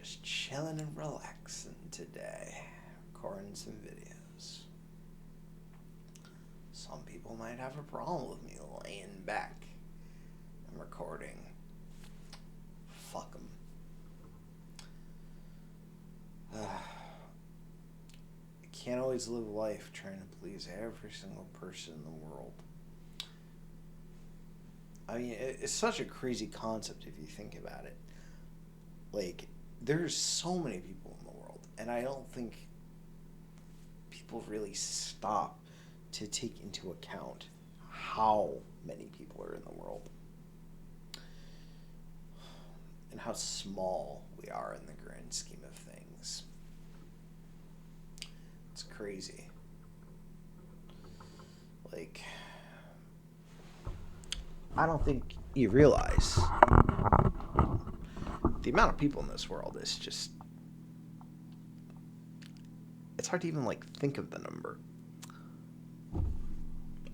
just chilling and relaxing today, recording some videos. Some people might have a problem with me laying back and recording. Fuck them. You can't always live life trying to please every single person in the world. I mean, it's such a crazy concept if you think about it. Like, there's so many people in the world, and I don't think people really stop to take into account how many people are in the world and how small we are in the grand scheme of things. It's crazy. Like, I don't think you realize the amount of people in this world is just, it's hard to even think of the number.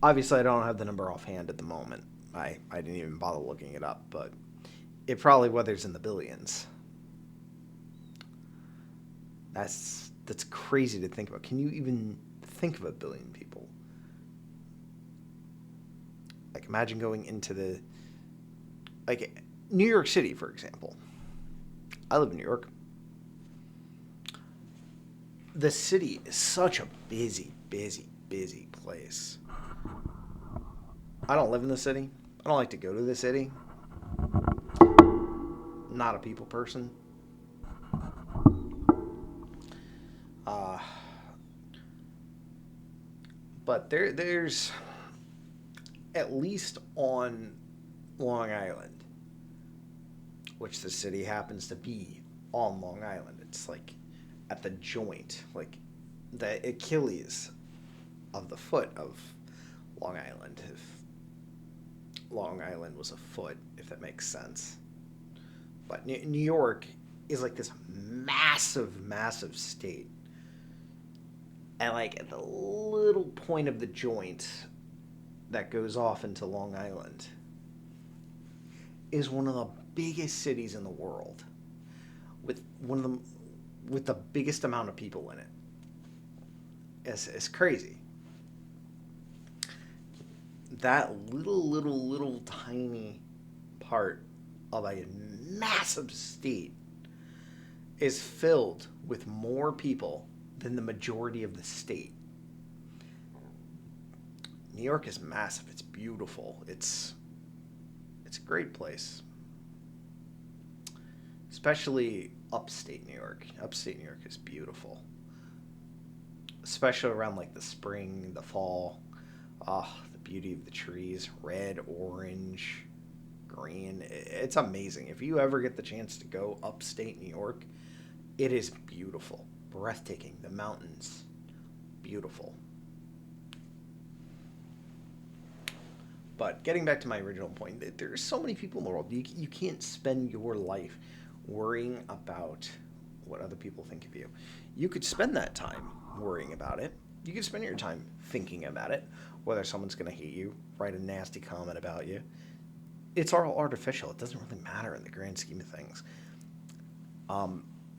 Obviously I don't have the number offhand at the moment. I didn't even bother looking it up, but it probably wethers in the billions. That's crazy to think about. Can you even think of a billion people? Imagine going into New York City, for example. I live in New York. The city is such a busy, busy, busy place. I don't live in the city. I don't like to go to the city. Not a people person. But there's, at least on Long Island, which the city happens to be on Long Island. It's at the joint, the Achilles of the foot of Long Island. If Long Island was a foot, if that makes sense. But New York is this massive, massive state. And at the little point of the joint that goes off into Long Island is one of the biggest cities in the world, with the biggest amount of people in it. It's crazy. That little tiny part of a massive state is filled with more people than the majority of the state. New York is massive. It's beautiful. It's a great place. Especially upstate New York. Upstate New York is beautiful. Especially around the spring, the fall. The beauty of the trees. Red, orange, green. It's amazing. If you ever get the chance to go upstate New York, it is beautiful. Breathtaking. The mountains. Beautiful. But getting back to my original point, there's so many people in the world. You can't spend your life worrying about what other people think of you. You could spend that time worrying about it. You could spend your time thinking about it, whether someone's going to hate you, write a nasty comment about you. It's all artificial. It doesn't really matter in the grand scheme of things.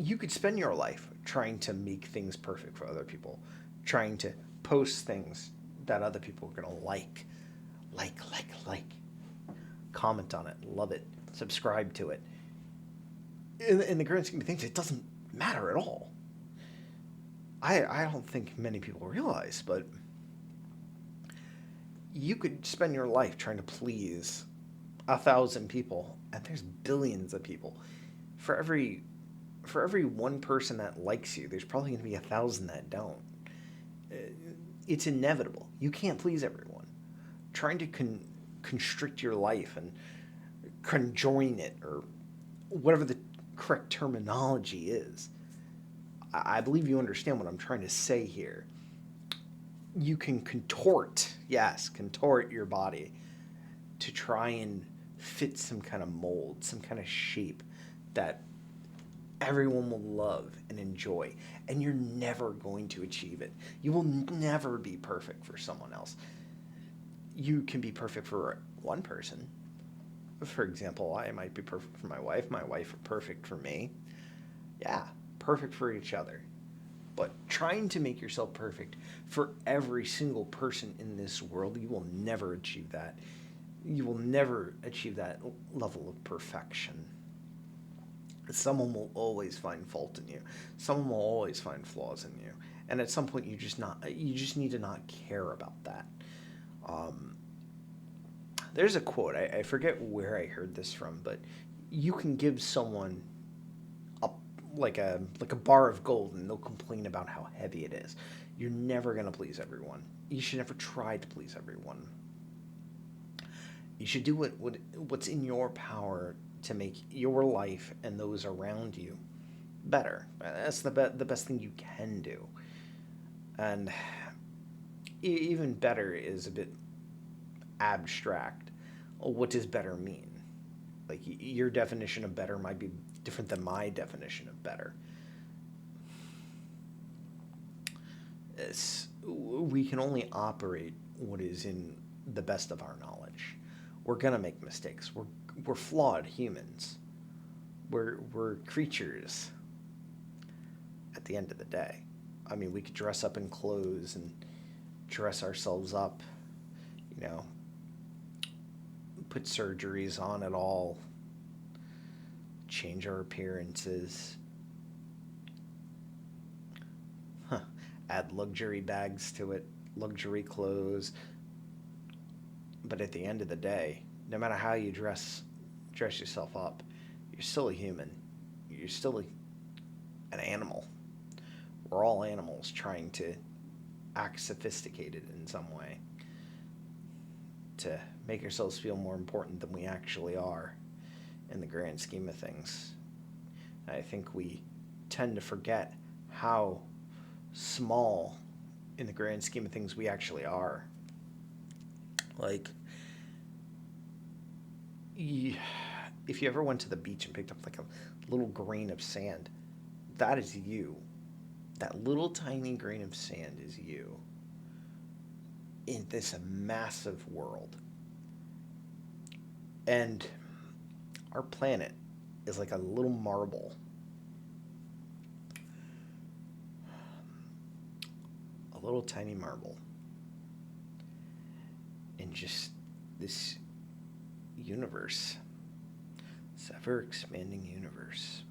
You could spend your life trying to make things perfect for other people, trying to post things that other people are going to like. Comment on it, love it, subscribe to it. In the grand scheme of things, it doesn't matter at all. I don't think many people realize, but you could spend your life trying to please 1,000 people, and there's billions of people. For every one person that likes you, there's probably going to be 1,000 that don't. It's inevitable. You can't please everyone. Trying to constrict your life and conjoin it, or whatever the correct terminology is. I believe you understand what I'm trying to say here. You can contort your body to try and fit some kind of mold, some kind of shape that everyone will love and enjoy, and you're never going to achieve it. You will never be perfect for someone else. You can be perfect for one person. For example, I might be perfect for my wife. My wife is perfect for me. Yeah, perfect for each other. But trying to make yourself perfect for every single person in this world, you will never achieve that. You will never achieve that level of perfection. Someone will always find fault in you. Someone will always find flaws in you. And at some point you just need to not care about that. Um, there's a quote, I forget where I heard this from, but you can give someone a like a bar of gold and they'll complain about how heavy it is. You're never gonna please everyone. You should never try to please everyone. You should do what's in your power to make your life and those around you better. That's the best thing you can do. And even better is a bit abstract. What does better mean? Like your definition of better might be different than my definition of better. We can only operate what is in the best of our knowledge. We're gonna make mistakes. We're flawed humans. We're creatures at the end of the day. I mean, we could dress up in clothes and dress ourselves up, you know, put surgeries on it all, change our appearances, huh, add luxury bags to it, luxury clothes. But at the end of the day, no matter how you dress yourself up, you're still a human. You're still an animal. We're all animals trying to act sophisticated in some way to make ourselves feel more important than we actually are in the grand scheme of things. I think we tend to forget how small in the grand scheme of things we actually are. Like, if you ever went to the beach and picked up like a little grain of sand, that is you. That little tiny grain of sand is you in this massive world. And our planet is like a little marble, a little tiny marble in just this universe, this ever expanding universe.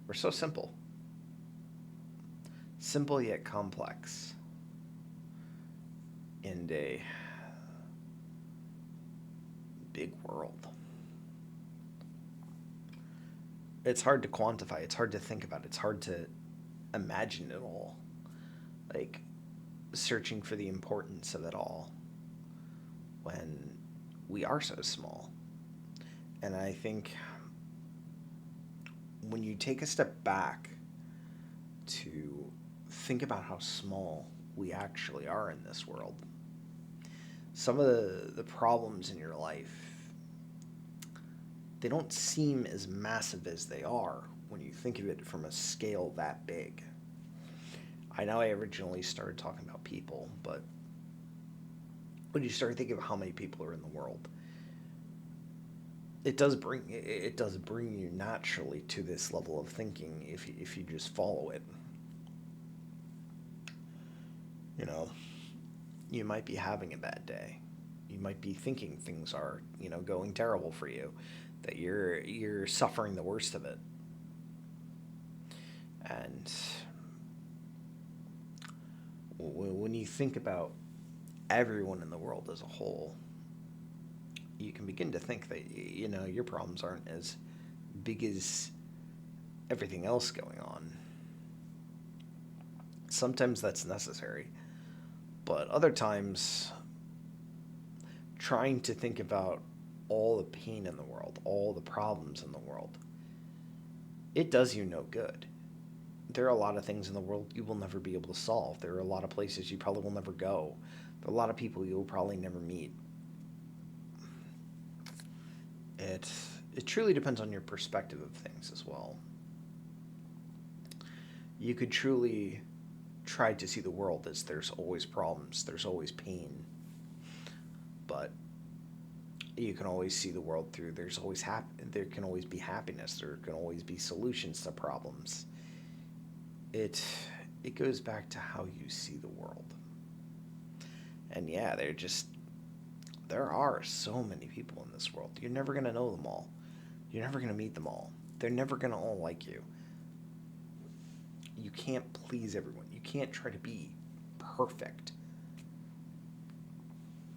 We're so simple. Simple yet complex in a big world. It's hard to quantify, it's hard to think about, it's hard to imagine it all. Like searching for the importance of it all when we are so small. And I think when you take a step back to think about how small we actually are in this world, some of the problems in your life, they don't seem as massive as they are when you think of it from a scale that big. I know I originally started talking about people, but when you start thinking of how many people are in the world, it does bring you naturally to this level of thinking if you just follow it. You know, you might be having a bad day. You might be thinking things are, going terrible for you, that you're suffering the worst of it. And when you think about everyone in the world as a whole, you can begin to think that your problems aren't as big as everything else going on. Sometimes that's necessary, but other times trying to think about all the pain in the world, all the problems in the world, it does you no good. There are a lot of things in the world you will never be able to solve. There are a lot of places you probably will never go. There are a lot of people you'll probably never meet. It truly depends on your perspective of things as well. You could truly try to see the world as there's always problems, there's always pain. But You can always see the world through. There can always be happiness. There can always be solutions to problems. It it goes back to how you see the world. And yeah, there are so many people in this world. You're never going to know them all. You're never going to meet them all. They're never going to all like you. You can't please everyone. You can't try to be perfect.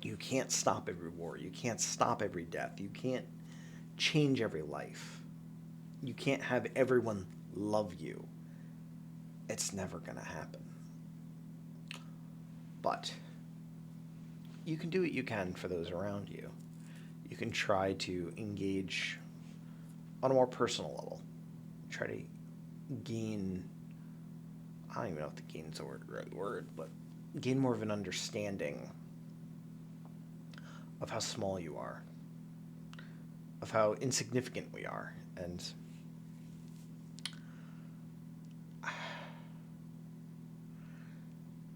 You can't stop every war. You can't stop every death. You can't change every life. You can't have everyone love you. It's never going to happen. But you can do what you can for those around you. You can try to engage on a more personal level. Try to gain, I don't even know if the gain is the right word, but gain more of an understanding of how small you are, of how insignificant we are. And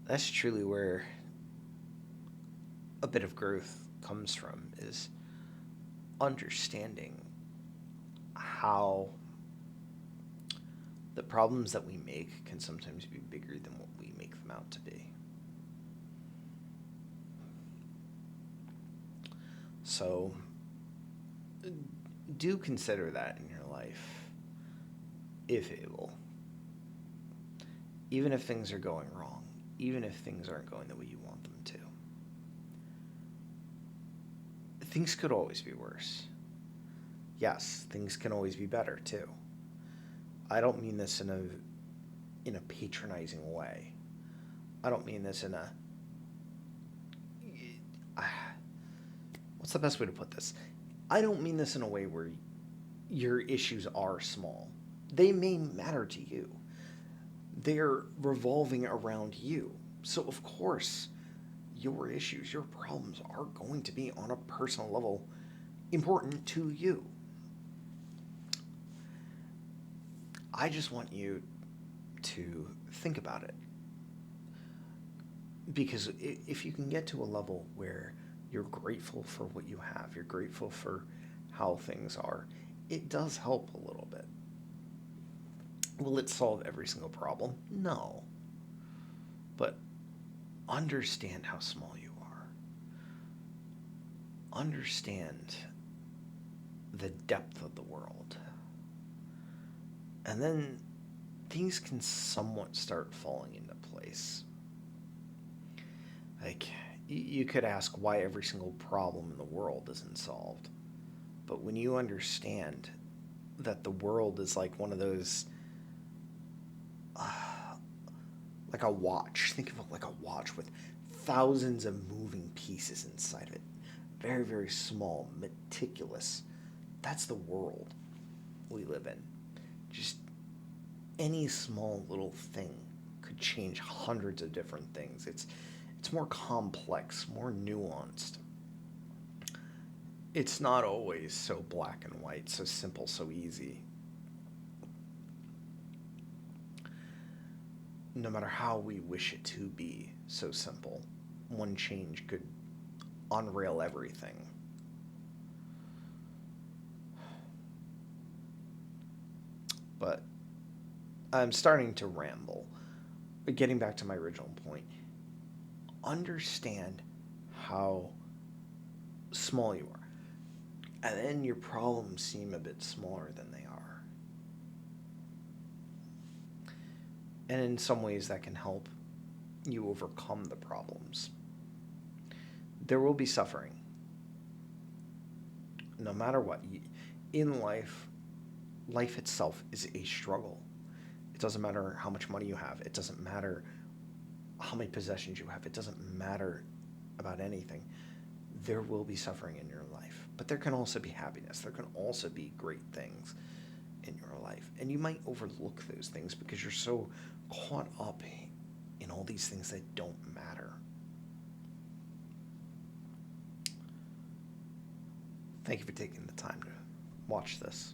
that's truly where a bit of growth comes from, is understanding how the problems that we make can sometimes be bigger than what we make them out to be. So do consider that in your life, if able. Even if things are going wrong, even if things aren't going the way you want them to. Things could always be worse. Yes, things can always be better too. I don't mean this in a patronizing way. I don't mean this in a what's the best way to put this? I don't mean this in a way where your issues are small. They may matter to you. They're revolving around you. So of course, your issues, your problems are going to be on a personal level important to you. I just want you to think about it. Because if you can get to a level where you're grateful for what you have, you're grateful for how things are, it does help a little bit. Will it solve every single problem? No. But understand how small you are. Understand the depth of the world. And then things can somewhat start falling into place. Like, you could ask why every single problem in the world isn't solved. But when you understand that the world is like one of those, like a watch. Think of it like a watch with thousands of moving pieces inside of it. Very, very small, meticulous. That's the world we live in. Just any small little thing could change hundreds of different things. It's more complex, more nuanced. It's not always so black and white, so simple, so easy. No matter how we wish it to be so simple, one change could unrail everything. But I'm starting to ramble. But getting back to my original point, understand how small you are. And then your problems seem a bit smaller than they are. And in some ways that can help you overcome the problems. There will be suffering. No matter what. In life, life itself is a struggle. It doesn't matter how much money you have. It doesn't matter how many possessions you have. It doesn't matter about anything. There will be suffering in your life. But there can also be happiness. There can also be great things in your life. And you might overlook those things because you're so caught up in all these things that don't matter. Thank you for taking the time to watch this.